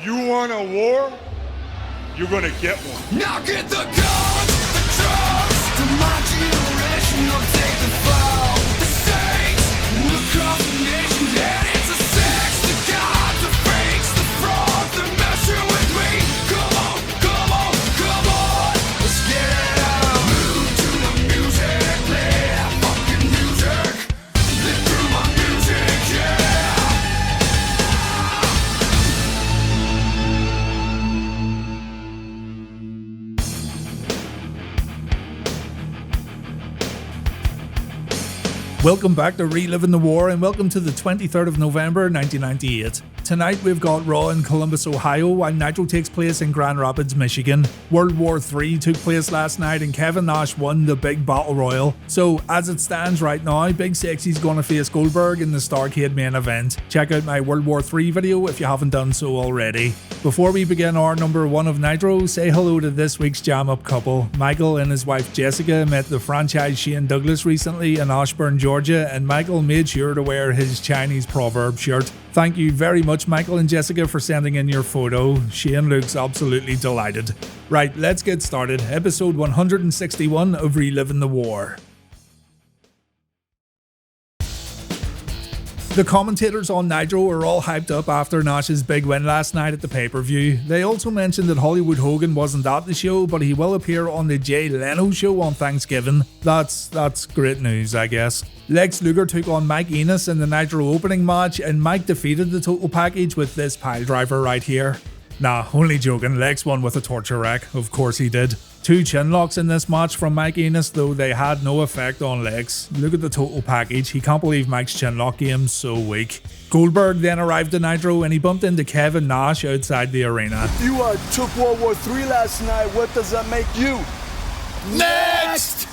You want a war? You're gonna get one. Now get the guns, the drugs, to my generation will take the fall. The saints will cross the nation, and it's a sex, the gods, the fakes, the frauds, they're messing with me. Come on, come on, come on, let's get it out. Move to the music, play that fucking music. Live through my music, yeah. Welcome back to Reliving the War and welcome to the 23rd of November 1998. Tonight we've got Raw in Columbus, Ohio, while Nitro takes place in Grand Rapids, Michigan. World War III took place last night and Kevin Nash won the big battle royal. So as it stands right now, Big Sexy's gonna face Goldberg in the Starrcade main event. Check out my World War III video if you haven't done so already. Before we begin our number 1 of Nitro, say hello to this week's jam-up couple. Michael and his wife Jessica met the franchise Shane Douglas recently in Ashburn, Georgia, and Michael made sure to wear his Chinese proverb shirt. Thank you very much, Michael and Jessica, for sending in your photo. Shane looks absolutely delighted. Right, let's get started. Episode 161 of Reliving the War. The commentators on Nitro are all hyped up after Nash's big win last night at the pay-per-view. They also mentioned that Hollywood Hogan wasn't at the show, but he will appear on the Jay Leno show on Thanksgiving. That's great news, I guess. Lex Luger took on Mike Enos in the Nitro opening match, and Mike defeated the total package with this piledriver right here. Nah, only joking, Lex won with a torture rack, of course he did. 2 chin locks in this match from Mike Enos, though they had no effect on Lex. Look at the total package, he can't believe Mike's chin lock game's so weak. Goldberg then arrived to Nitro and he bumped into Kevin Nash outside the arena. If you took World War III last night, what does that make you? Next!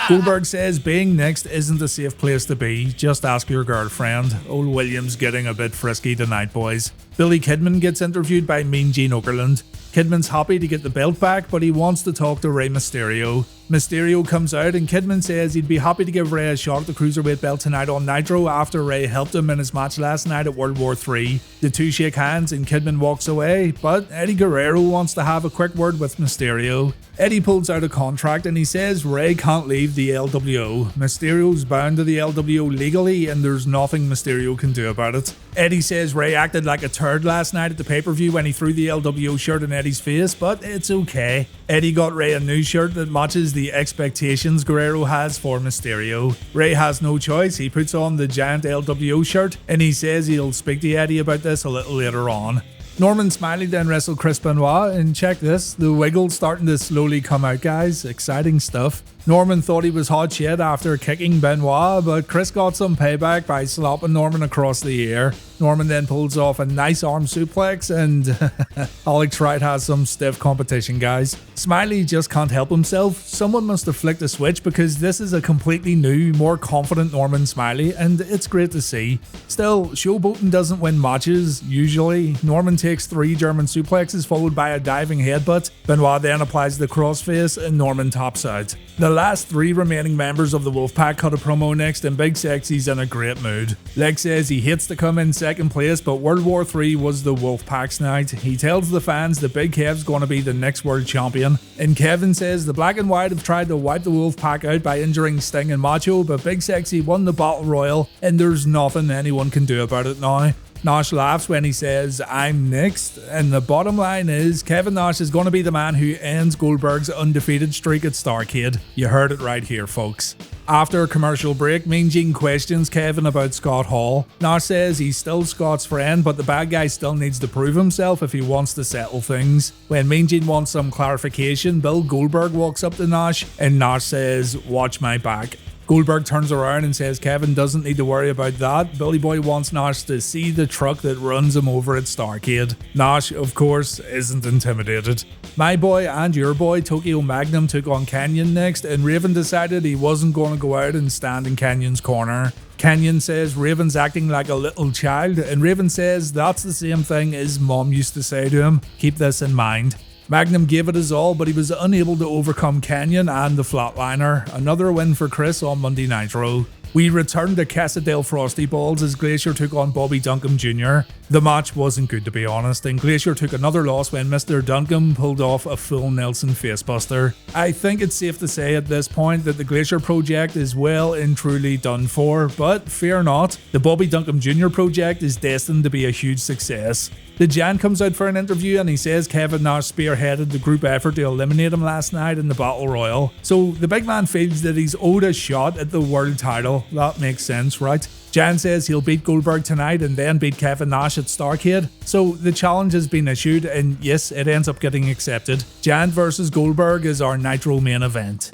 Goldberg says being next isn't a safe place to be, just ask your girlfriend. Old William's getting a bit frisky tonight, boys. Billy Kidman gets interviewed by Mean Gene Okerlund. Kidman's happy to get the belt back, but he wants to talk to Rey Mysterio. Mysterio comes out and Kidman says he'd be happy to give Rey a shot at the Cruiserweight belt tonight on Nitro after Rey helped him in his match last night at World War III. The two shake hands and Kidman walks away, but Eddie Guerrero wants to have a quick word with Mysterio. Eddie pulls out a contract and he says Rey can't leave the LWO. Mysterio's bound to the LWO legally and there's nothing Mysterio can do about it. Eddie says Rey acted like a turd last night at the pay-per-view when he threw the LWO shirt in Eddie's face, but it's okay. Eddie got Rey a new shirt that matches the expectations Guerrero has for Mysterio. Rey has no choice, he puts on the giant LWO shirt and he says he'll speak to Eddie about this a little later on. Norman Smiley then wrestled Chris Benoit, and check this, the wiggle's starting to slowly come out, guys. Exciting stuff. Norman thought he was hot shit after kicking Benoit, but Chris got some payback by slapping Norman across the ear. Norman then pulls off a nice arm suplex, and Alex Wright has some stiff competition, guys. Smiley just can't help himself. Someone must have flicked a switch because this is a completely new, more confident Norman Smiley, and it's great to see. Still, showboating doesn't win matches, usually. Norman takes 3 German suplexes followed by a diving headbutt. Benoit then applies the crossface and Norman taps out. The last 3 remaining members of the Wolfpack cut a promo next and Big Sexy's in a great mood. Lex says he hates to come in second place, but World War III was the Wolfpack's night. He tells the fans that Big Kev's going to be the next world champion. And Kevin says the Black and White have tried to wipe the Wolfpack out by injuring Sting and Macho, but Big Sexy won the Battle Royal and there's nothing anyone can do about it now. Nash laughs when he says, "I'm next," and the bottom line is Kevin Nash is going to be the man who ends Goldberg's undefeated streak at Starrcade. You heard it right here, folks. After a commercial break, Mean Gene questions Kevin about Scott Hall. Nash says he's still Scott's friend, but the bad guy still needs to prove himself if he wants to settle things. When Mean Gene wants some clarification, Bill Goldberg walks up to Nash, and Nash says, "Watch my back." Goldberg turns around and says Kevin doesn't need to worry about that. Billy Boy wants Nash to see the truck that runs him over at Starrcade. Nash, of course, isn't intimidated. My boy and your boy Tokyo Magnum took on Kanyon next, and Raven decided he wasn't going to go out and stand in Kanyon's corner. Kanyon says Raven's acting like a little child, and Raven says that's the same thing his mom used to say to him. Keep this in mind. Magnum gave it his all, but he was unable to overcome Kanyon and the Flatliner. Another win for Chris on Monday Nitro. We returned to Casa del Frosty Balls as Glacier took on Bobby Duncum Jr. The match wasn't good, to be honest, and Glacier took another loss when Mr. Duncum pulled off a full Nelson facebuster. I think it's safe to say at this point that the Glacier project is well and truly done for, but fear not, the Bobby Duncum Jr. project is destined to be a huge success. The Giant comes out for an interview and he says Kevin Nash spearheaded the group effort to eliminate him last night in the Battle Royal. So the big man feels that he's owed a shot at the world title. That makes sense, right? Giant says he'll beat Goldberg tonight and then beat Kevin Nash at Starrcade. So the challenge has been issued and yes, it ends up getting accepted. Giant versus Goldberg is our Nitro main event.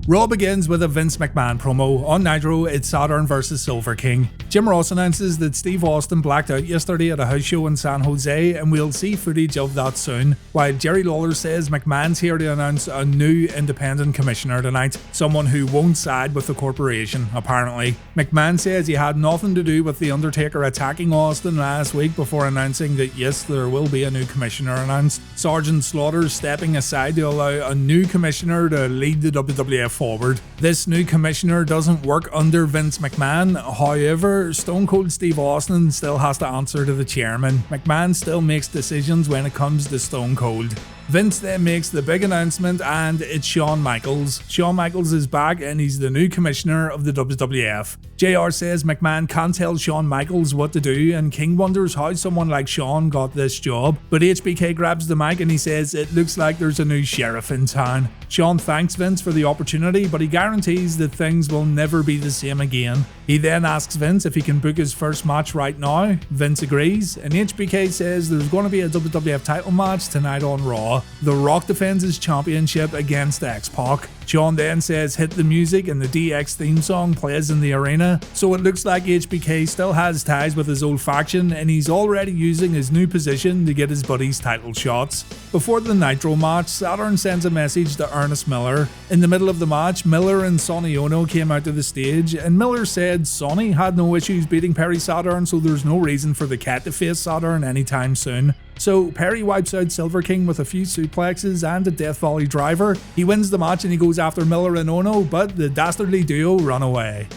Raw begins with a Vince McMahon promo. On Nitro, it's Saturn vs Silver King. Jim Ross announces that Steve Austin blacked out yesterday at a house show in San Jose, and we'll see footage of that soon. While Jerry Lawler says McMahon's here to announce a new independent commissioner tonight, someone who won't side with the corporation, apparently. McMahon says he had nothing to do with The Undertaker attacking Austin last week before announcing that yes, there will be a new commissioner announced. Sergeant Slaughter's stepping aside to allow a new commissioner to lead the WWF forward. This new commissioner doesn't work under Vince McMahon, however, Stone Cold Steve Austin still has to answer to the chairman. McMahon still makes decisions when it comes to Stone Cold. Vince then makes the big announcement and it's Shawn Michaels. Shawn Michaels is back and he's the new commissioner of the WWF. JR says McMahon can't tell Shawn Michaels what to do and King wonders how someone like Shawn got this job. But HBK grabs the mic and he says it looks like there's a new sheriff in town. Shawn thanks Vince for the opportunity but he guarantees that things will never be the same again. He then asks Vince if he can book his first match right now. Vince agrees and HBK says there's going to be a WWF title match tonight on Raw. The Rock defends his championship against X-Pac. Shawn then says hit the music and the DX theme song plays in the arena, so it looks like HBK still has ties with his old faction and he's already using his new position to get his buddies title shots. Before the Nitro match, Saturn sends a message to Ernest Miller. In the middle of the match, Miller and Sonny Ono came out to the stage and Miller said Sonny had no issues beating Perry Saturn, so there's no reason for the cat to face Saturn anytime soon. So Perry wipes out Silver King with a few suplexes and a Death Valley driver. He wins the match and he goes after Miller and Ono, but the dastardly duo run away.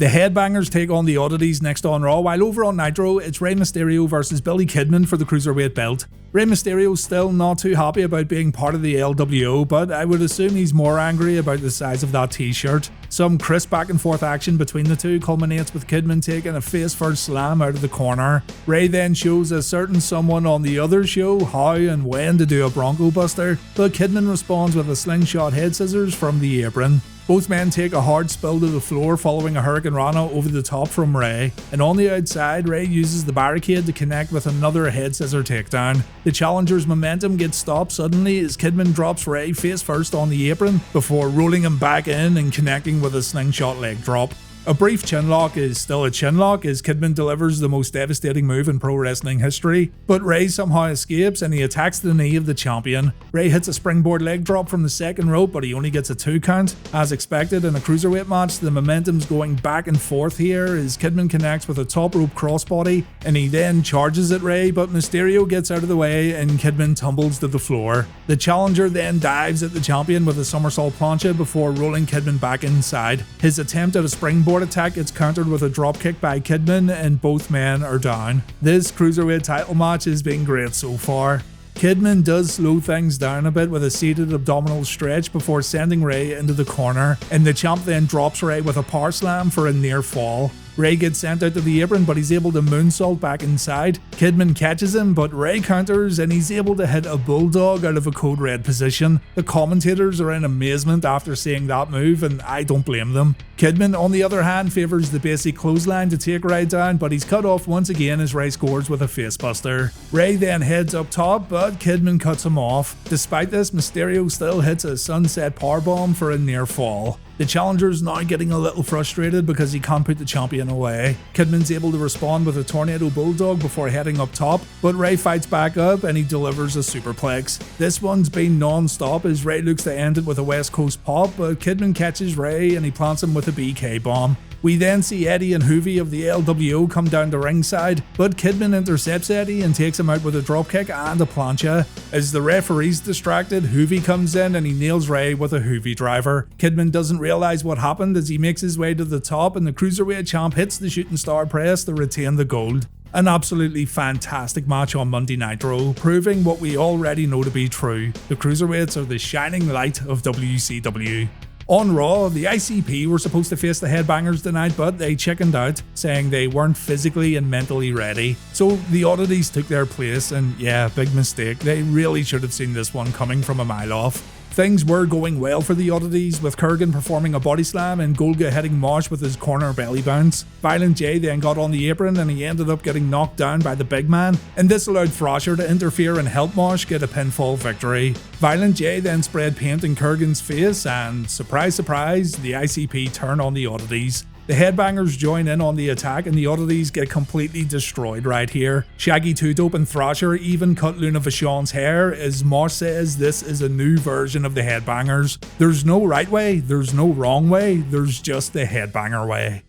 The Headbangers take on the Oddities next on Raw, while over on Nitro, it's Rey Mysterio versus Billy Kidman for the Cruiserweight belt. Rey Mysterio's still not too happy about being part of the LWO, but I would assume he's more angry about the size of that t-shirt. Some crisp back and forth action between the two culminates with Kidman taking a face-first slam out of the corner. Rey then shows a certain someone on the other show how and when to do a Bronco Buster, but Kidman responds with a slingshot head scissors from the apron. Both men take a hard spill to the floor following a Hurricane Rana over the top from Rey, and on the outside, Rey uses the barricade to connect with another head scissor takedown. The challenger's momentum gets stopped suddenly as Kidman drops Rey face first on the apron before rolling him back in and connecting with a slingshot leg drop. A brief chinlock is still a chinlock as Kidman delivers the most devastating move in pro wrestling history, but Rey somehow escapes and he attacks the knee of the champion. Rey hits a springboard leg drop from the second rope, but he only gets a 2 count. As expected in a cruiserweight match, the momentum's going back and forth here as Kidman connects with a top rope crossbody and he then charges at Rey, but Mysterio gets out of the way and Kidman tumbles to the floor. The challenger then dives at the champion with a somersault plancha before rolling Kidman back inside. His attempt at a springboard attack gets countered with a dropkick by Kidman and both men are down. This Cruiserweight title match has been great so far. Kidman does slow things down a bit with a seated abdominal stretch before sending Rey into the corner, and the champ then drops Rey with a power slam for a near fall. Rey gets sent out to the apron, but he's able to moonsault back inside. Kidman catches him, but Rey counters and he's able to hit a bulldog out of a code red position. The commentators are in amazement after seeing that move, and I don't blame them. Kidman, on the other hand, favours the basic clothesline to take Rey down, but he's cut off once again as Rey scores with a facebuster. Rey then heads up top, but Kidman cuts him off. Despite this, Mysterio still hits a sunset powerbomb for a near fall. The challenger's now getting a little frustrated because he can't put the champion away. Kidman's able to respond with a tornado bulldog before heading up top, but Rey fights back up and he delivers a superplex. This one's been non-stop as Rey looks to end it with a West Coast pop, but Kidman catches Rey and he plants him with a BK bomb. We then see Eddie and Hoovy of the LWO come down to ringside, but Kidman intercepts Eddie and takes him out with a dropkick and a plancha. As the referee's distracted, Hoovy comes in and he nails Rey with a Hoovy driver. Kidman doesn't realise what happened as he makes his way to the top and the Cruiserweight champ hits the shooting star press to retain the gold. An absolutely fantastic match on Monday Nitro, proving what we already know to be true. The Cruiserweights are the shining light of WCW. On Raw, the ICP were supposed to face the Headbangers tonight, but they chickened out, saying they weren't physically and mentally ready. So the Oddities took their place, and yeah, big mistake. They really should have seen this one coming from a mile off. Things were going well for the Oddities, with Kurgan performing a body slam and Golga hitting Mosh with his corner belly bounce. Violent J then got on the apron and he ended up getting knocked down by the big man, and this allowed Thrasher to interfere and help Mosh get a pinfall victory. Violent J then spread paint in Kurgan's face and, surprise surprise, the ICP turn on the Oddities. The Headbangers join in on the attack and the Oddities get completely destroyed right here. Shaggy Two-Dope and Thrasher even cut Luna Vachon's hair as Mosh says this is a new version of the Headbangers. There's no right way, there's no wrong way, there's just the Headbanger way.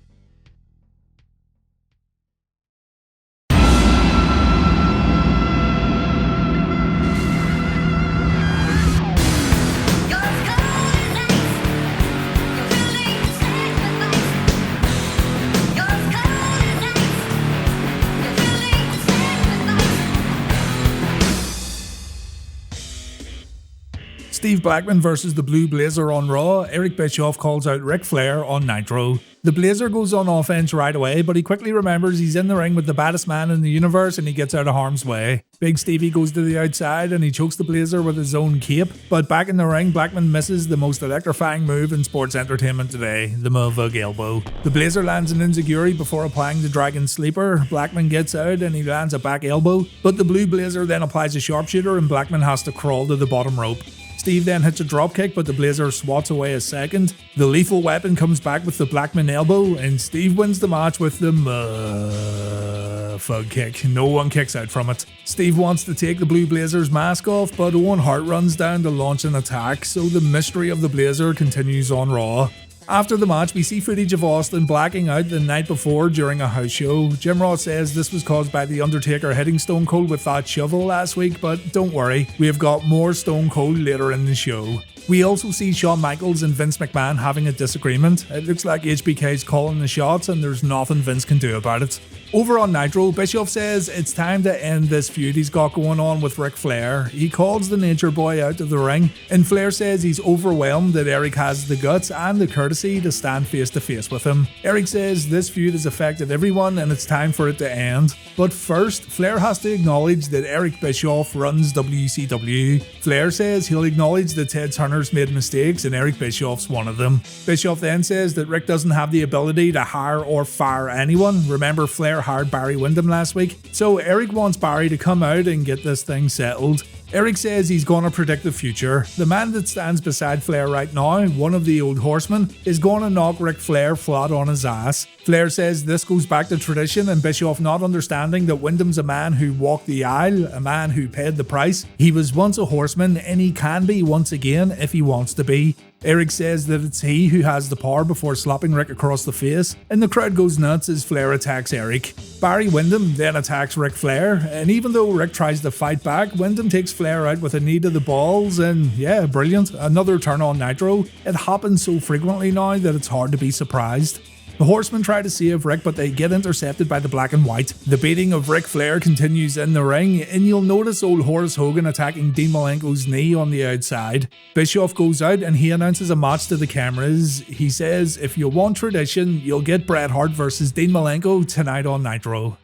Steve Blackman versus the Blue Blazer on Raw. Eric Bischoff calls out Ric Flair on Nitro. The Blazer goes on offense right away, but he quickly remembers he's in the ring with the baddest man in the universe and he gets out of harm's way. Big Stevie goes to the outside and he chokes the Blazer with his own cape, but back in the ring, Blackman misses the most electrifying move in sports entertainment today, the motherfuck elbow. The Blazer lands an enziguri before applying the Dragon Sleeper. Blackman gets out and he lands a back elbow, but the Blue Blazer then applies a sharpshooter and Blackman has to crawl to the bottom rope. Steve then hits a dropkick, but the Blazer swats away a second. The Lethal Weapon comes back with the Blackman elbow, and Steve wins the match with the motherfuck kick. No one kicks out from it. Steve wants to take the Blue Blazer's mask off, but Owen Hart runs down to launch an attack, so the mystery of the Blazer continues on Raw. After the match, we see footage of Austin blacking out the night before during a house show. Jim Ross says this was caused by The Undertaker hitting Stone Cold with that shovel last week, but don't worry, we have got more Stone Cold later in the show. We also see Shawn Michaels and Vince McMahon having a disagreement. It looks like HBK's calling the shots and there's nothing Vince can do about it. Over on Nitro, Bischoff says it's time to end this feud he's got going on with Ric Flair. He calls the Nature Boy out of the ring, and Flair says he's overwhelmed that Eric has the guts and the courtesy to stand face to face with him. Eric says this feud has affected everyone and it's time for it to end. But first, Flair has to acknowledge that Eric Bischoff runs WCW. Flair says he'll acknowledge that Ted Turner's made mistakes and Eric Bischoff's one of them. Bischoff then says that Rick doesn't have the ability to hire or fire anyone. Remember, Flair hired Barry Windham last week, so Eric wants Barry to come out and get this thing settled. Eric says he's going to predict the future. The man that stands beside Flair right now, one of the old horsemen, is going to knock Ric Flair flat on his ass. Flair says this goes back to tradition and Bischoff not understanding that Windham's a man who walked the aisle, a man who paid the price. He was once a horseman and he can be once again if he wants to be. Eric says that it's he who has the power before slapping Rick across the face, and the crowd goes nuts as Flair attacks Eric. Barry Windham then attacks Ric Flair, and even though Rick tries to fight back, Windham takes Flair out with a knee to the balls, and yeah, brilliant. Another turn on Nitro. It happens so frequently now that it's hard to be surprised. The Horsemen try to save Rick, but they get intercepted by the Black and White. The beating of Ric Flair continues in the ring, and you'll notice old Horace Hogan attacking Dean Malenko's knee on the outside. Bischoff goes out and he announces a match to the cameras. He says, if you want tradition, you'll get Bret Hart versus Dean Malenko tonight on Nitro.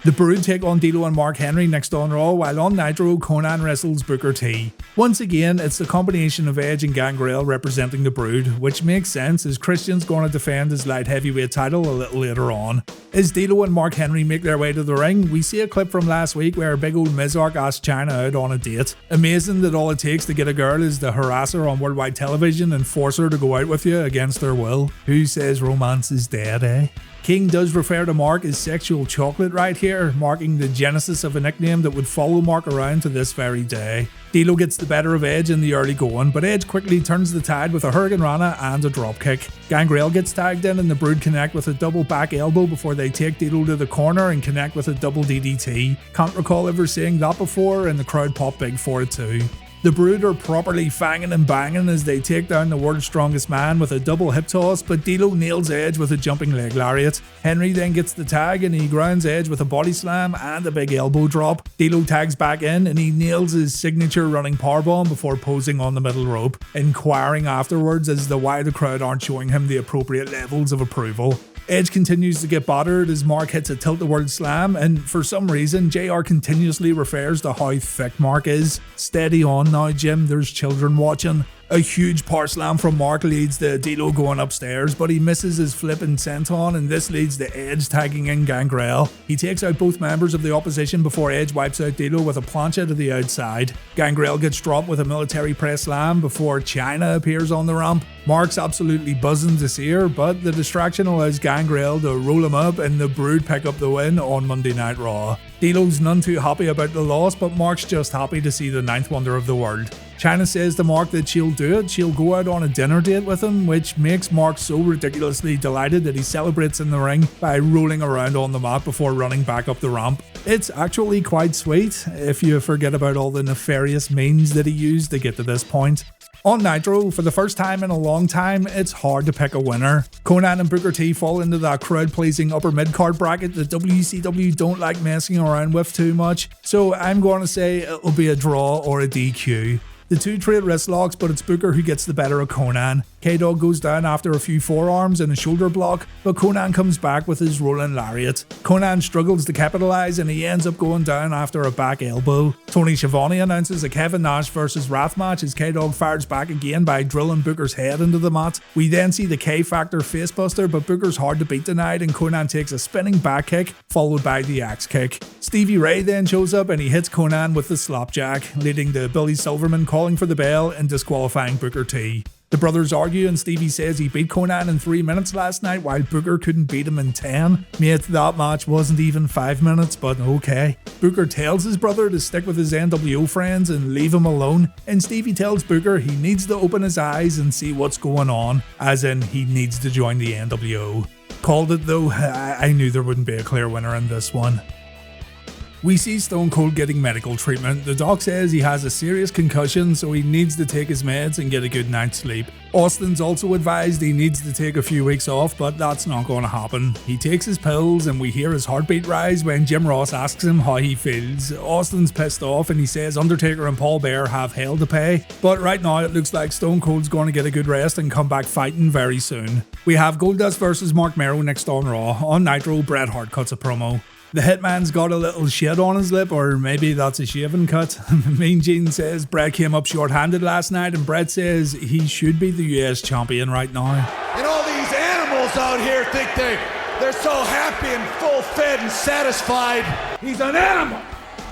The Brood take on D'Lo and Mark Henry next on Raw, while on Nitro, Konnan wrestles Booker T. Once again, it's the combination of Edge and Gangrel representing the Brood, which makes sense as Christian's going to defend his light heavyweight title a little later on. As D'Lo and Mark Henry make their way to the ring, we see a clip from last week where big old Mizark asks China out on a date. Amazing that all it takes to get a girl is to harass her on worldwide television and force her to go out with you against her will. Who says romance is dead, eh? King does refer to Mark as sexual chocolate right here, marking the genesis of a nickname that would follow Mark around to this very day. D'Lo gets the better of Edge in the early going, but Edge quickly turns the tide with a Hurricane Rana and a dropkick. Gangrel gets tagged in and the Brood connect with a double back elbow before they take D'Lo to the corner and connect with a double DDT. Can't recall ever seeing that before, and the crowd pop big for it too. The Brood are properly fanging and banging as they take down the world's strongest man with a double hip toss, but D'Lo nails Edge with a jumping leg lariat. Henry then gets the tag and he grounds Edge with a body slam and a big elbow drop. D'Lo tags back in and he nails his signature running powerbomb before posing on the middle rope, inquiring afterwards as to why the crowd aren't showing him the appropriate levels of approval. Edge continues to get battered as Mark hits a tilt-a-whirl slam, and for some reason, JR continuously refers to how thick Mark is. Steady on now, Jim, there's children watching. A huge power slam from Mark leads to D'Lo going upstairs, but he misses his flip and senton, and this leads to Edge tagging in Gangrel. He takes out both members of the opposition before Edge wipes out D'Lo with a plancha to the outside. Gangrel gets dropped with a military press slam before China appears on the ramp. Mark's absolutely buzzing to see her, but the distraction allows Gangrel to roll him up and the Brood pick up the win on Monday Night Raw. D'Lo's none too happy about the loss, but Mark's just happy to see the ninth wonder of the world. China says to Mark that she'll do it, she'll go out on a dinner date with him, which makes Mark so ridiculously delighted that he celebrates in the ring by rolling around on the mat before running back up the ramp. It's actually quite sweet, if you forget about all the nefarious means that he used to get to this point. On Nitro, for the first time in a long time, it's hard to pick a winner. Konnan and Booker T fall into that crowd-pleasing upper mid-card bracket that WCW don't like messing around with too much, so I'm going to say it'll be a draw or a DQ. The two trade wrist locks, but it's Booker who gets the better of Konnan. K-Dog goes down after a few forearms and a shoulder block, but Konnan comes back with his rolling lariat. Konnan struggles to capitalise and he ends up going down after a back elbow. Tony Schiavone announces a Kevin Nash vs Wrath match as K-Dog fires back again by drilling Booker's head into the mat. We then see the K-Factor facebuster, but Booker's hard to beat tonight and Konnan takes a spinning back kick followed by the axe kick. Stevie Ray then shows up and he hits Konnan with the slapjack, leading to Billy Silverman calling for the bell and disqualifying Booker T. The brothers argue and Stevie says he beat Konnan in 3 minutes last night while Booker couldn't beat him in 10. Mate, that match wasn't even 5 minutes, but okay. Booker tells his brother to stick with his NWO friends and leave him alone, and Stevie tells Booker he needs to open his eyes and see what's going on, as in he needs to join the NWO. Called it though, I knew there wouldn't be a clear winner in this one. We see Stone Cold getting medical treatment. The doc says he has a serious concussion, so he needs to take his meds and get a good night's sleep. Austin's also advised he needs to take a few weeks off, but that's not going to happen. He takes his pills and we hear his heartbeat rise when Jim Ross asks him how he feels. Austin's pissed off and he says Undertaker and Paul Bearer have hell to pay, but right now it looks like Stone Cold's going to get a good rest and come back fighting very soon. We have Goldust vs Marc Mero next on Raw. On Nitro, Bret Hart cuts a promo. The Hitman's got a little shit on his lip, or maybe that's a shaving cut. Mean Gene says Bret came up short-handed last night, and Bret says he should be the US champion right now. And all these animals out here think they're so happy and full-fed and satisfied. He's an animal!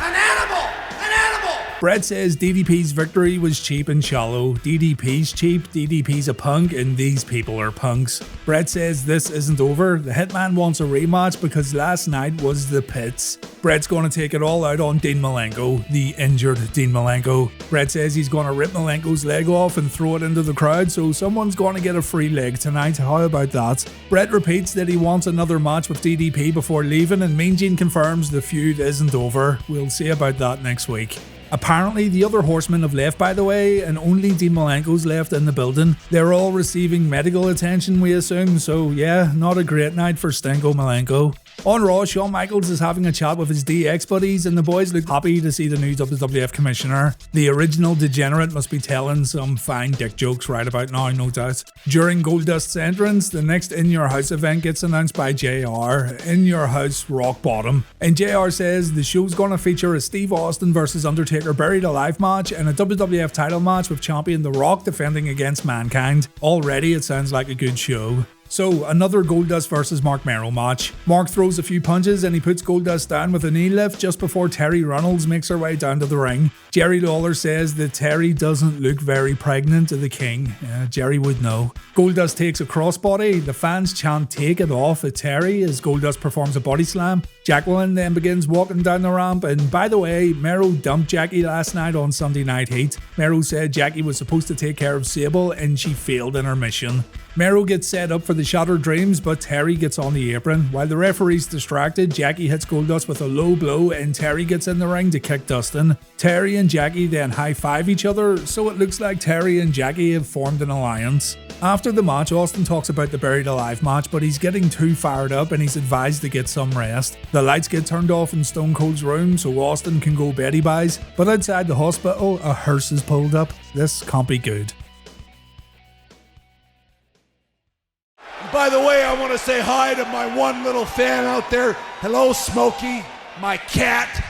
An animal! An animal! Bret says DDP's victory was cheap and shallow. DDP's cheap, DDP's a punk, and these people are punks. Bret says this isn't over. The Hitman wants a rematch because last night was the pits. Bret's going to take it all out on Dean Malenko, the injured Dean Malenko. Bret says he's going to rip Malenko's leg off and throw it into the crowd, so someone's going to get a free leg tonight. How about that? Bret repeats that he wants another match with DDP before leaving, and Mean Gene confirms the feud isn't over. We'll see about that next week. Apparently, the other horsemen have left, by the way, and only Dean Malenko's left in the building. They're all receiving medical attention, we assume, so yeah, not a great night for Stingo Malenko. On Raw, Shawn Michaels is having a chat with his DX buddies, and the boys look happy to see the new WWF Commissioner. The original degenerate must be telling some fine dick jokes right about now, no doubt. During Goldust's entrance, the next In Your House event gets announced by JR, In Your House Rock Bottom. And JR says the show's gonna feature a Steve Austin vs Undertaker Buried Alive match and a WWF title match with champion The Rock defending against Mankind. Already it sounds like a good show. So, another Goldust vs Marc Mero match. Marc throws a few punches and he puts Goldust down with a knee lift just before Terry Runnels makes her way down to the ring. Jerry Lawler says that Terry doesn't look very pregnant to the king. Jerry would know. Goldust takes a crossbody. The fans chant "Take it off" at Terry as Goldust performs a body slam. Jacqueline then begins walking down the ramp, and by the way, Mero dumped Jackie last night on Sunday Night Heat. Mero said Jackie was supposed to take care of Sable and she failed in her mission. Mero gets set up for the Shattered Dreams, but Terry gets on the apron. While the referee's distracted, Jackie hits Goldust with a low blow and Terry gets in the ring to kick Dustin. Terry and Jackie then high-five each other, so it looks like Terry and Jackie have formed an alliance. After the match, Austin talks about the Buried Alive match, but he's getting too fired up and he's advised to get some rest. The lights get turned off in Stone Cold's room so Austin can go Betty buys, but outside the hospital, a hearse is pulled up. This can't be good. By the way, I want to say hi to my one little fan out there. Hello, Smokey, my cat.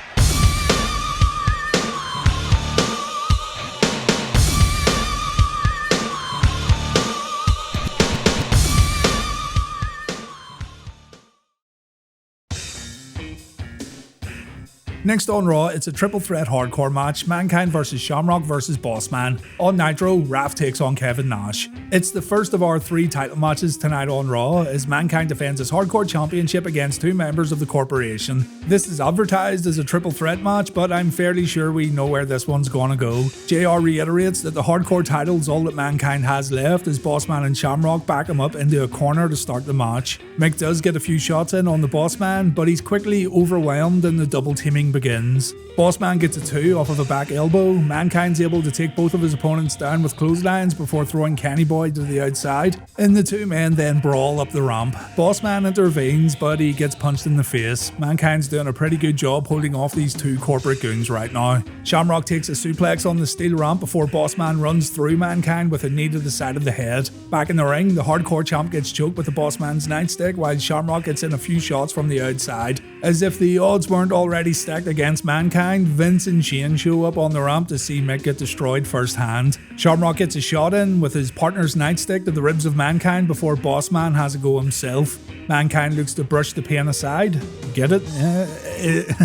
Next on Raw, it's a triple threat hardcore match, Mankind vs Shamrock vs Bossman. On Nitro, Raph takes on Kevin Nash. It's the first of our 3 title matches tonight on Raw, as Mankind defends his hardcore championship against 2 members of the corporation. This is advertised as a triple threat match, but I'm fairly sure we know where this one's gonna go. JR reiterates that the hardcore title's all that Mankind has left, as Bossman and Shamrock back him up into a corner to start the match. Mick does get a few shots in on the Bossman, but he's quickly overwhelmed and the double teaming begins. Bossman gets a 2 off of a back elbow. Mankind's able to take both of his opponents down with clotheslines before throwing Kenny Boy to the outside, and the 2 men then brawl up the ramp. Bossman intervenes, but he gets punched in the face. Mankind's doing a pretty good job holding off these 2 corporate goons right now. Shamrock takes a suplex on the steel ramp before Bossman runs through Mankind with a knee to the side of the head. Back in the ring, the hardcore champ gets choked with the Bossman's nightstick while Shamrock gets in a few shots from the outside. As if the odds weren't already stacked against Mankind, Vince and Shane show up on the ramp to see Mick get destroyed firsthand. Shamrock gets a shot in with his partner's nightstick to the ribs of Mankind before Bossman has a go himself. Mankind looks to brush the pain aside. Get it?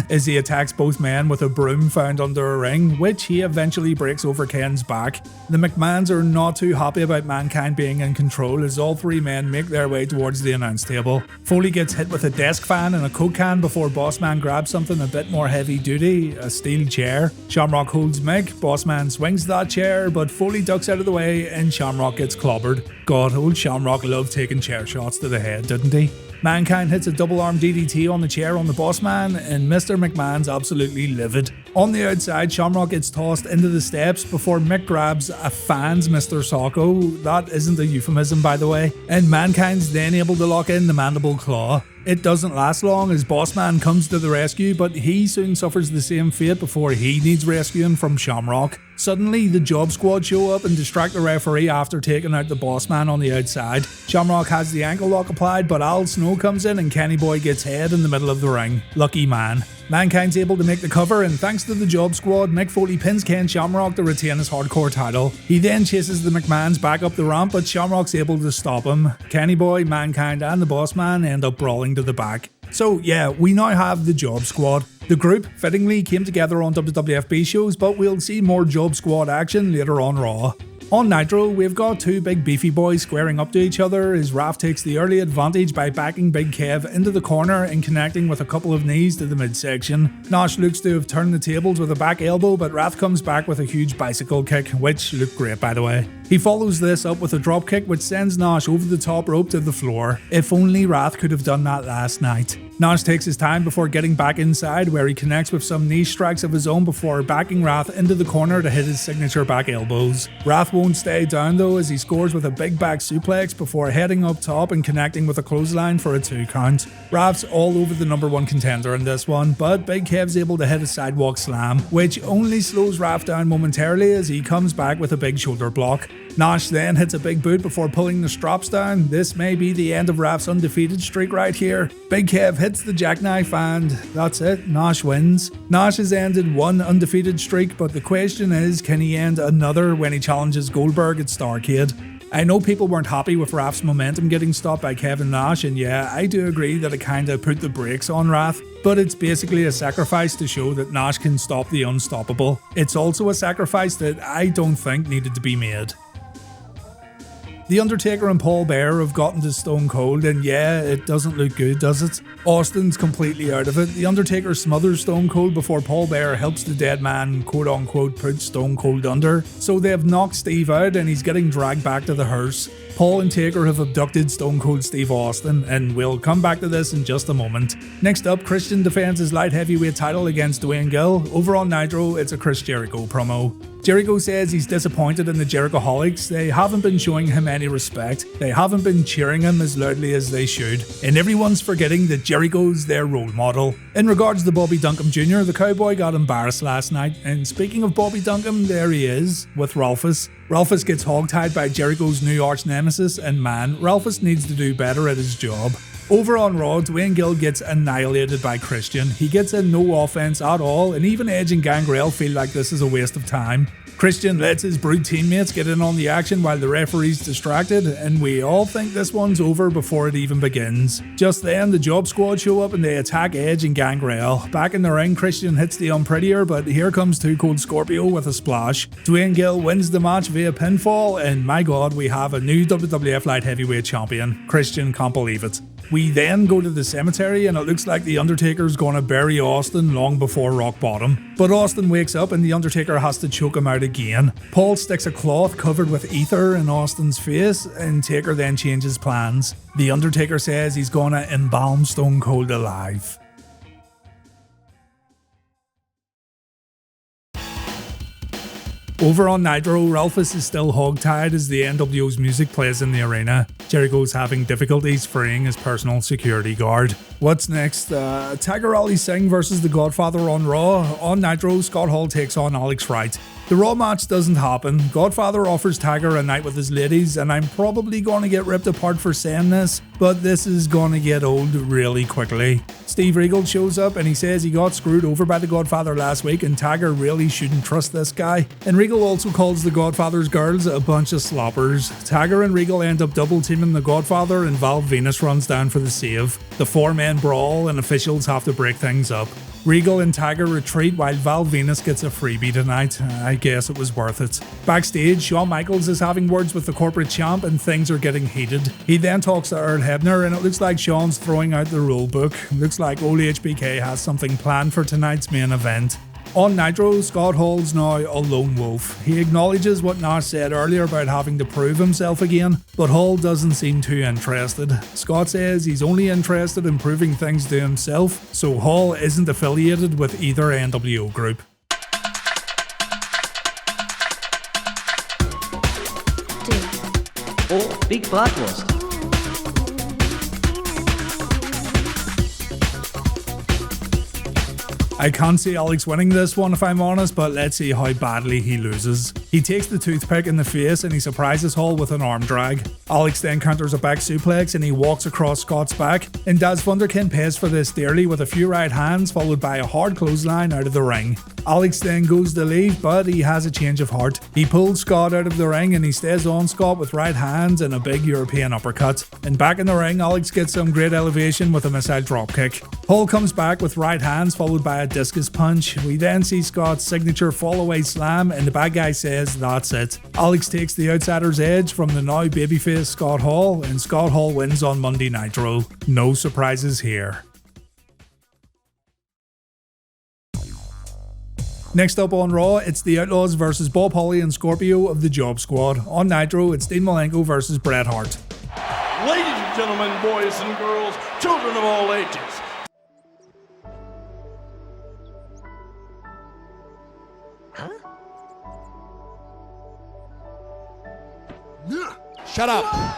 As he attacks both men with a broom found under a ring, which he eventually breaks over Ken's back. The McMahons are not too happy about Mankind being in control as all 3 men make their way towards the announce table. Foley gets hit with a desk fan and a Coke can before Bossman grabs something a bit more heavy duty, a steel chair. Shamrock holds Mick, Bossman swings that chair, but Foley ducks out of the way and Shamrock gets clobbered. God, old Shamrock loved taking chair shots to the head, didn't he? Mankind hits a double arm DDT on the chair on the Bossman, and Mr. McMahon's absolutely livid. On the outside, Shamrock gets tossed into the steps before Mick grabs a fan's Mr. Socko. That isn't a euphemism, by the way. And Mankind's then able to lock in the mandible claw. It doesn't last long as Bossman comes to the rescue, but he soon suffers the same fate before he needs rescuing from Shamrock. Suddenly, the Job Squad show up and distract the referee after taking out the Bossman on the outside. Shamrock has the ankle lock applied, but Al Snow comes in and Kenny Boy gets head in the middle of the ring. Lucky man. Mankind's able to make the cover, and thanks to the Job Squad, Mick Foley pins Ken Shamrock to retain his hardcore title. He then chases the McMahons back up the ramp, but Shamrock's able to stop him. Kenny Boy, Mankind and the Bossman end up brawling to the back. So yeah, we now have the Job Squad. The group fittingly came together on WWF shows, but we'll see more Job Squad action later on Raw. On Nitro, we've got 2 big beefy boys squaring up to each other as Raph takes the early advantage by backing Big Kev into the corner and connecting with a couple of knees to the midsection. Nash looks to have turned the tables with a back elbow, but Raph comes back with a huge bicycle kick, which looked great by the way. He follows this up with a drop kick which sends Nash over the top rope to the floor. If only Raph could have done that last night. Nash takes his time before getting back inside, where he connects with some knee strikes of his own before backing Wrath into the corner to hit his signature back elbows. Wrath won't stay down though, as he scores with a big back suplex before heading up top and connecting with a clothesline for a 2 count. Wrath's all over the number 1 contender in this one, but Big Kev's able to hit a sidewalk slam, which only slows Wrath down momentarily as he comes back with a big shoulder block. Nash then hits a big boot before pulling the straps down. This may be the end of Wrath's undefeated streak right here. Big Kev hits the jackknife and that's it, Nash wins. Nash has ended one undefeated streak, but the question is, can he end another when he challenges Goldberg at Starrcade? I know people weren't happy with Wrath's momentum getting stopped by Kevin Nash, and yeah, I do agree that it kinda put the brakes on Wrath, but it's basically a sacrifice to show that Nash can stop the unstoppable. It's also a sacrifice that I don't think needed to be made. The Undertaker and Paul Bearer have gotten to Stone Cold, and yeah, it doesn't look good, does it? Austin's completely out of it. The Undertaker smothers Stone Cold before Paul Bearer helps the dead man quote unquote put Stone Cold under. So they have knocked Steve out and he's getting dragged back to the hearse. Paul and Taker have abducted Stone Cold Steve Austin, and we'll come back to this in just a moment. Next up, Christian defends his light heavyweight title against Dwayne Gill. Over on Nitro, it's a Chris Jericho promo. Jericho says he's disappointed in the Jerichoholics. They haven't been showing him any respect. They haven't been cheering him as loudly as they should. And everyone's forgetting that Jericho's their role model. In regards to Bobby Duncum Jr., the cowboy got embarrassed last night. And speaking of Bobby Duncum, there he is, with Ralphus. Ralphus gets hogtied by Jericho's new arch nemesis, and man, Ralphus needs to do better at his job. Over on Raw, Dwayne Gill gets annihilated by Christian. He gets in no offense at all, and even Edge and Gangrel feel like this is a waste of time. Christian lets his Brood teammates get in on the action while the referee's distracted, and we all think this one's over before it even begins. Just then, the Job Squad show up and they attack Edge and Gangrel. Back in the ring, Christian hits the Unprettier, but here comes Too Cold Scorpio with a splash. Dwayne Gill wins the match via pinfall, and my god, we have a new WWF Light Heavyweight Champion. Christian can't believe it. We then go to the cemetery and it looks like The Undertaker's gonna bury Austin long before rock bottom. But Austin wakes up and The Undertaker has to choke him out again. Paul sticks a cloth covered with ether in Austin's face and Taker then changes plans. The Undertaker says he's gonna embalm Stone Cold alive. Over on Nitro, Ralphus is still hogtied as the NWO's music plays in the arena. Jericho's having difficulties freeing his personal security guard. What's next? Tiger Ali Singh versus The Godfather on Raw. On Nitro, Scott Hall takes on Alex Wright. The Raw match doesn't happen. Godfather offers Tiger a night with his ladies, and I'm probably going to get ripped apart for saying this, but this is going to get old really quickly. Steve Regal shows up and he says he got screwed over by the Godfather last week and Tiger really shouldn't trust this guy. And Regal also calls the Godfather's girls a bunch of sloppers. Tiger and Regal end up double teaming the Godfather and Val Venus runs down for the save. The 4-man brawl and officials have to break things up. Regal and Tiger retreat while Val Venus gets a freebie tonight. I guess it was worth it. Backstage, Shawn Michaels is having words with the corporate champ and things are getting heated. He then talks to Earl Hebner and it looks like Shawn's throwing out the rule book. Looks like old HBK has something planned for tonight's main event. On Nitro, Scott Hall's now a lone wolf. He acknowledges what Nash said earlier about having to prove himself again, but Hall doesn't seem too interested. Scott says he's only interested in proving things to himself, so Hall isn't affiliated with either NWO group. Oh, big Blacklist. I can't see Alex winning this one if I'm honest, but let's see how badly he loses. He takes the toothpick in the face and he surprises Hall with an arm drag. Alex then counters a back suplex and he walks across Scott's back, and Das Wunderkind pays for this dearly with a few right hands followed by a hard clothesline out of the ring. Alex then goes to leave, but he has a change of heart. He pulls Scott out of the ring and he stays on Scott with right hands and a big European uppercut. And back in the ring, Alex gets some great elevation with a missile dropkick. Hall comes back with right hands followed by a discus punch. We then see Scott's signature fall-away slam and the bad guy says that's it. Alex takes the outsider's edge from the now babyface Scott Hall, and Scott Hall wins on Monday Nitro. No surprises here. Next up on Raw, it's the Outlaws versus Bob Holly and Scorpio of the Job Squad. On Nitro, it's Dean Malenko versus Bret Hart. Ladies and gentlemen, boys and girls, children of all ages, Shut up.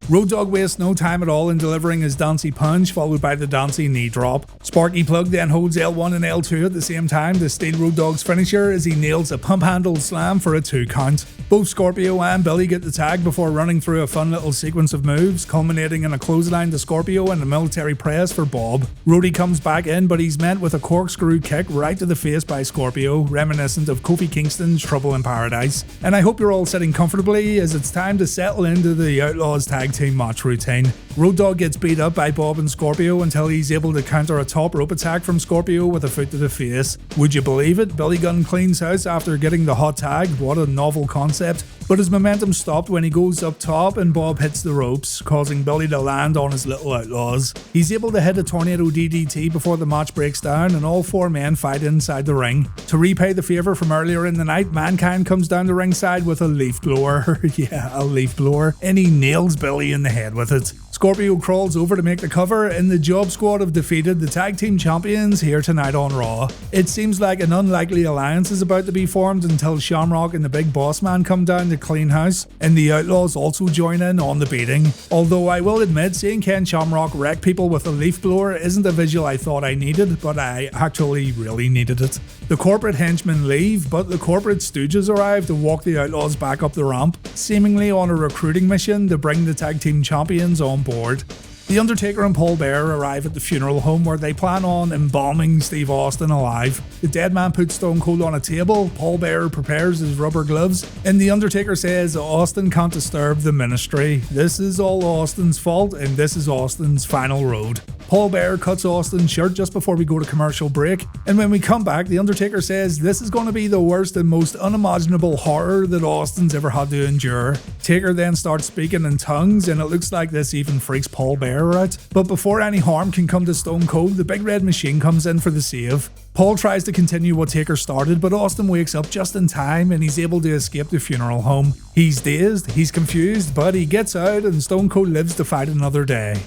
Road Dogg wastes no time at all in delivering his dancey punch, followed by the dancey knee drop. Sparky Plug then holds L1 and L2 at the same time to steal Road Dogg's finisher as he nails a pump-handled slam for a 2 count. Both Scorpio and Billy get the tag before running through a fun little sequence of moves, culminating in a clothesline to Scorpio and a military press for Bob. Roddy comes back in, but he's met with a corkscrew kick right to the face by Scorpio, reminiscent of Kofi Kingston's Trouble in Paradise. And I hope you're all sitting comfortably, as it's time to settle into the Outlaws tag team match routine. Road Dogg gets beat up by Bob and Scorpio until he's able to counter a top rope attack from Scorpio with a foot to the face. Would you believe it? Billy Gunn cleans house after getting the hot tag. What a novel concept. But his momentum stopped when he goes up top and Bob hits the ropes, causing Billy to land on his little Outlaws. He's able to hit a tornado DDT before the match breaks down, and all 4 men fight inside the ring. To repay the favour from earlier in the night, Mankind comes down the ringside with a leaf blower. Yeah, a leaf blower. And he nails Billy in the head with it. Scorpio crawls over to make the cover, and the Job Squad have defeated the tag team champions here tonight on Raw. It seems like an unlikely alliance is about to be formed until Shamrock and the Big Boss Man come down to clean house, and the Outlaws also join in on the beating. Although I will admit, seeing Ken Shamrock wreck people with a leaf blower isn't a visual I thought I needed, but I actually really needed it. The corporate henchmen leave, but the corporate stooges arrive to walk the Outlaws back up the ramp, seemingly on a recruiting mission to bring the tag team champions on board. The Undertaker and Paul Bearer arrive at the funeral home where they plan on embalming Steve Austin alive. The dead man puts Stone Cold on a table, Paul Bearer prepares his rubber gloves, and the Undertaker says Austin can't disturb the ministry. This is all Austin's fault, and this is Austin's final road. Paul Bearer cuts Austin's shirt just before we go to commercial break, and when we come back, the Undertaker says this is going to be the worst and most unimaginable horror that Austin's ever had to endure. Taker then starts speaking in tongues, and it looks like this even freaks Paul Bearer out. But before any harm can come to Stone Cold, the Big Red Machine comes in for the save. Paul tries to continue what Taker started, but Austin wakes up just in time and he's able to escape the funeral home. He's dazed, he's confused, but he gets out and Stone Cold lives to fight another day.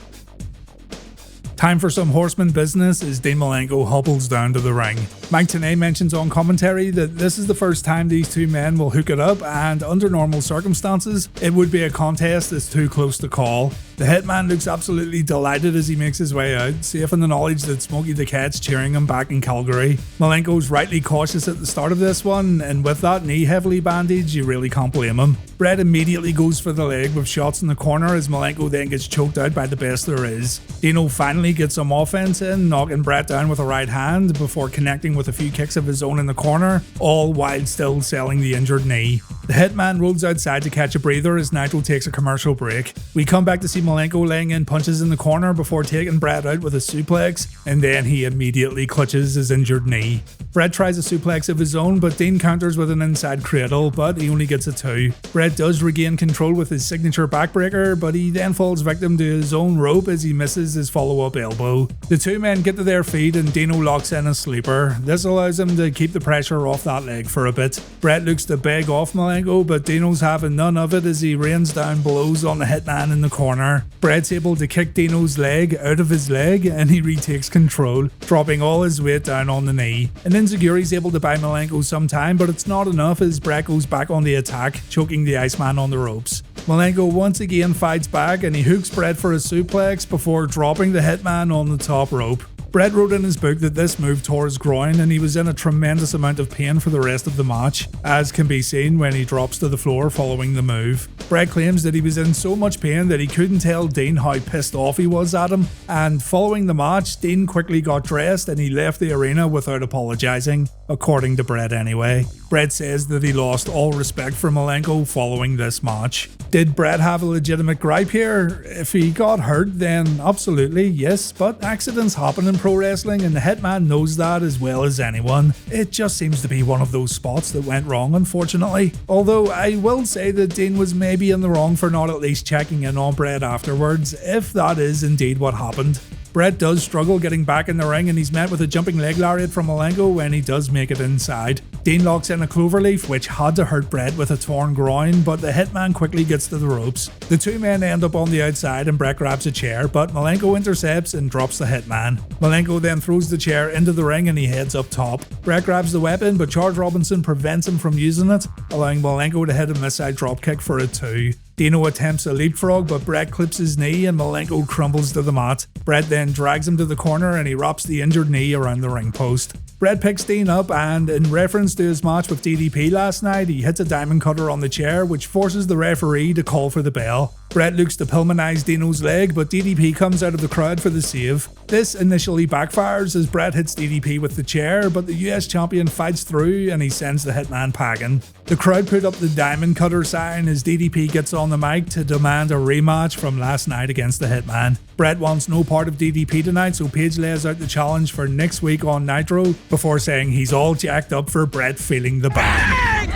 Time for some horseman business as Dean Malenko hobbles down to the ring. Mike Tenay mentions on commentary that this is the first time these 2 men will hook it up, and under normal circumstances, it would be a contest that's too close to call. The hitman looks absolutely delighted as he makes his way out, safe in the knowledge that Smokey the Cat's cheering him back in Calgary. Malenko's rightly cautious at the start of this one, and with that knee heavily bandaged, you really can't blame him. Bret immediately goes for the leg with shots in the corner as Malenko then gets choked out by the best there is. Dino finally gets some offense in, knocking Bret down with a right hand before connecting with a few kicks of his own in the corner, all while still selling the injured knee. The hitman rolls outside to catch a breather as Nitro takes a commercial break. We come back to see Malenko laying in punches in the corner before taking Bret out with a suplex, and then he immediately clutches his injured knee. Bret tries a suplex of his own, but Dean counters with an inside cradle, but he only gets a 2. Bret does regain control with his signature backbreaker, but he then falls victim to his own rope as he misses his follow-up elbow. The 2 men get to their feet and Dino locks in a sleeper. This allows him to keep the pressure off that leg for a bit. Bret looks to beg off Malenko, but Dino's having none of it as he rains down blows on the hitman in the corner. Bret's able to kick Dino's leg out of his leg and he retakes control, dropping all his weight down on the knee. And Enziguri's able to buy Malenko some time, but it's not enough as Bret goes back on the attack, choking the Iceman on the ropes. Malenko once again fights back and he hooks Bret for a suplex before dropping the hitman on the top rope. Bret wrote in his book that this move tore his groin and he was in a tremendous amount of pain for the rest of the match, as can be seen when he drops to the floor following the move. Bret claims that he was in so much pain that he couldn't tell Dean how pissed off he was at him, and following the match, Dean quickly got dressed and he left the arena without apologising, according to Bret anyway. Bret says that he lost all respect for Malenko following this match. Did Bret have a legitimate gripe here? If he got hurt, then absolutely, yes, but accidents happen in pro wrestling and the hitman knows that as well as anyone. It just seems to be one of those spots that went wrong, unfortunately. Although I will say that Dean was maybe in the wrong for not at least checking in on Bret afterwards, if that is indeed what happened. Bret does struggle getting back in the ring and he's met with a jumping leg lariat from Malenko when he does make it inside. Dean locks in a cloverleaf which had to hurt Bret with a torn groin, but the hitman quickly gets to the ropes. The 2 men end up on the outside and Bret grabs a chair, but Malenko intercepts and drops the hitman. Malenko then throws the chair into the ring and he heads up top. Bret grabs the weapon, but Charles Robinson prevents him from using it, allowing Malenko to hit a missile dropkick for a 2. Dino attempts a leapfrog, but Bret clips his knee and Malenko crumbles to the mat. Bret then drags him to the corner and he wraps the injured knee around the ring post. Bret picks Dean up and, in reference to his match with DDP last night, he hits a diamond cutter on the chair, which forces the referee to call for the bell. Bret looks to Pillmanize Dino's leg, but DDP comes out of the crowd for the save. This initially backfires as Bret hits DDP with the chair, but the US champion fights through and he sends the hitman packing. The crowd put up the diamond cutter sign as DDP gets on the mic to demand a rematch from last night against the hitman. Bret wants no part of DDP tonight, so Page lays out the challenge for next week on Nitro before saying he's all jacked up for Bret feeling the bang.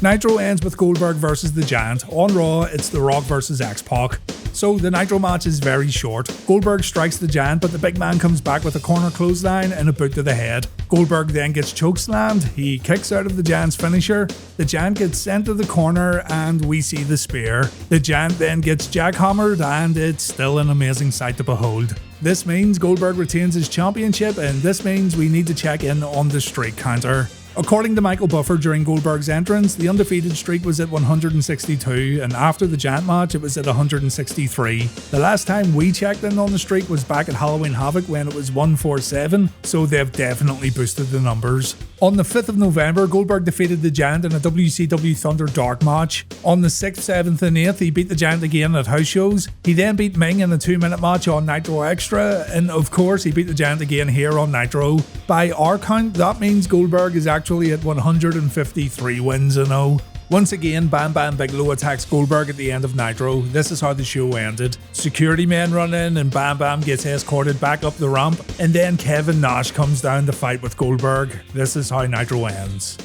Nitro ends with Goldberg versus the Giant. On Raw, it's The Rock versus X-Pac. So the Nitro match is very short. Goldberg strikes the Giant, but the big man comes back with a corner clothesline and a boot to the head. Goldberg then gets chokeslammed, he kicks out of the Giant's finisher, the Giant gets sent to the corner and we see the spear. The Giant then gets jackhammered and it's still an amazing sight to behold. This means Goldberg retains his championship and this means we need to check in on the streak counter. According to Michael Buffer during Goldberg's entrance, the undefeated streak was at 162 and after the Giant match it was at 163. The last time we checked in on the streak was back at Halloween Havoc when it was 147, so they've definitely boosted the numbers. On the 5th of November, Goldberg defeated the Giant in a WCW Thunder Dark match. On the 6th, 7th and 8th, he beat the Giant again at house shows. He then beat Ming in a 2-minute match on Nitro Extra, and of course he beat the Giant again here on Nitro. By our count, that means Goldberg is actually at 153 wins in 0. Once again, Bam Bam Bigelow attacks Goldberg at the end of Nitro. This is how the show ended. Security men run in and Bam Bam gets escorted back up the ramp, and then Kevin Nash comes down to fight with Goldberg. This is how Nitro ends.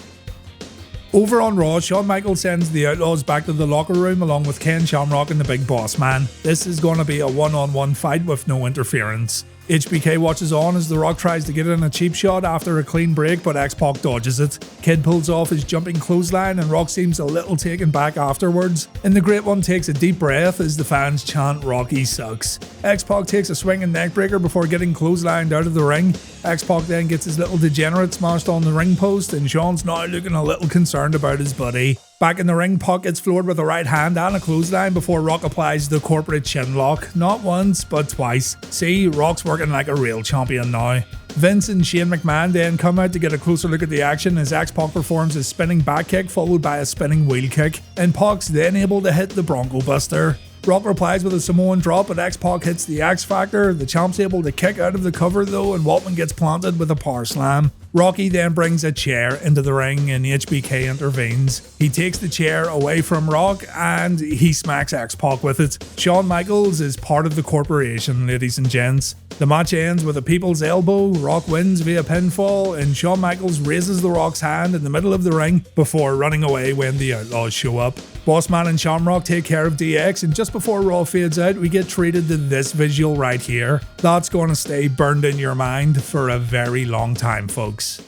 Over on Raw, Shawn Michaels sends the Outlaws back to the locker room along with Ken Shamrock and the Big Boss Man. This is going to be a one-on-one fight with no interference. HBK watches on as The Rock tries to get in a cheap shot after a clean break, but X-Pac dodges it. Kid pulls off his jumping clothesline and Rock seems a little taken back afterwards. And the Great One takes a deep breath as the fans chant "Rocky sucks." X-Pac takes a swinging neckbreaker before getting clotheslined out of the ring. X-Pac then gets his little degenerate smashed on the ring post and Shawn's now looking a little concerned about his buddy. Back in the ring, Pac gets floored with a right hand and a clothesline before Rock applies the corporate chin lock. Not once, but twice. See, Rock's working like a real champion now. Vince and Shane McMahon then come out to get a closer look at the action as X-Pac performs a spinning back kick followed by a spinning wheel kick, and Pac's then able to hit the Bronco Buster. Rock replies with a Samoan drop, but X-Pac hits the X Factor. The champ's able to kick out of the cover though, and Waltman gets planted with a power slam. Rocky then brings a chair into the ring and HBK intervenes. He takes the chair away from Rock and he smacks X-Pac with it. Shawn Michaels is part of the corporation, ladies and gents. The match ends with a people's elbow, Rock wins via pinfall, and Shawn Michaels raises the Rock's hand in the middle of the ring before running away when the Outlaws show up. Bossman and Shamrock take care of DX, and just before Raw fades out, we get treated to this visual right here. That's going to stay burned in your mind for a very long time, folks.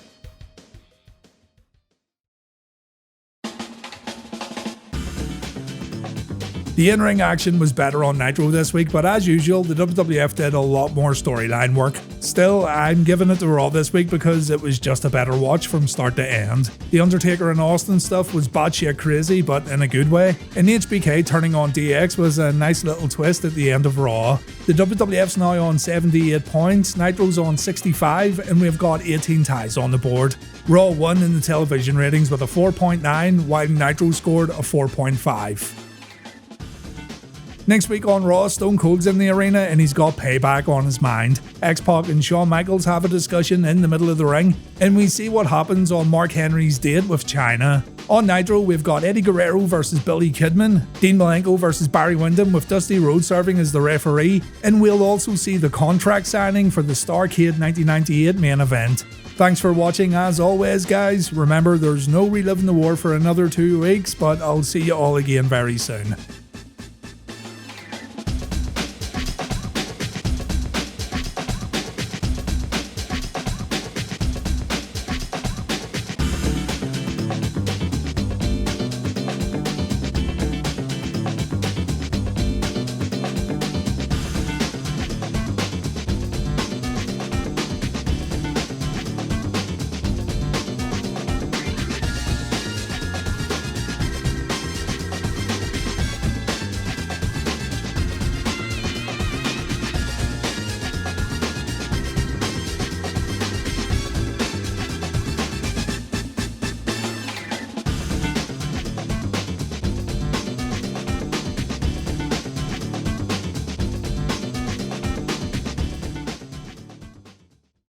The in-ring action was better on Nitro this week, but as usual, the WWF did a lot more storyline work. Still, I'm giving it to Raw this week because it was just a better watch from start to end. The Undertaker and Austin stuff was batshit crazy, but in a good way. And HBK turning on DX was a nice little twist at the end of Raw. The WWF's now on 78 points, Nitro's on 65, and we've got 18 ties on the board. Raw won in the television ratings with a 4.9, while Nitro scored a 4.5. Next week on Raw, Stone Cold's in the arena and he's got payback on his mind. X-Pac and Shawn Michaels have a discussion in the middle of the ring, and we see what happens on Mark Henry's date with China. On Nitro, we've got Eddie Guerrero versus Billy Kidman, Dean Malenko versus Barry Windham with Dusty Rhodes serving as the referee, and we'll also see the contract signing for the Starrcade 1998 main event. Thanks for watching as always, guys. Remember, there's no Reliving the War for another 2 weeks, but I'll see you all again very soon.